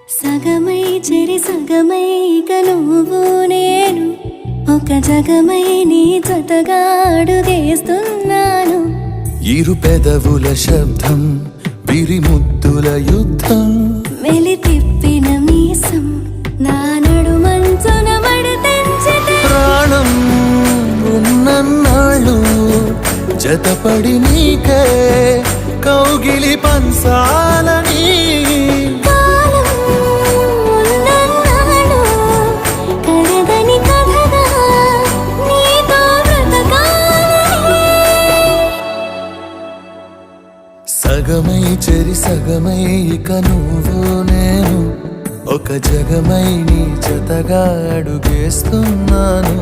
సగమై చెరి సగమై ఇక నువ్వు నేను ఒక జగమై నీ జతగా అడుగేస్తున్నాను. ఇరు పెదవుల శబ్దం విరిముద్దుల యుద్ధం మెలి తిప్పిన మీసం నా నడుమంచున మడతెంచితే ప్రాణం ఉన్నన్నాళ్ళు జతపడి నీకే కౌగిలి పంచాలని కాలం ఉన్నన్నాడు కరగని కథగా నీతో బ్రతకాలని. సగమై చెరి సగమై ఇక నువ్వు నేను ఒక జగమై నీ జతగా అడుగేస్తున్నాను.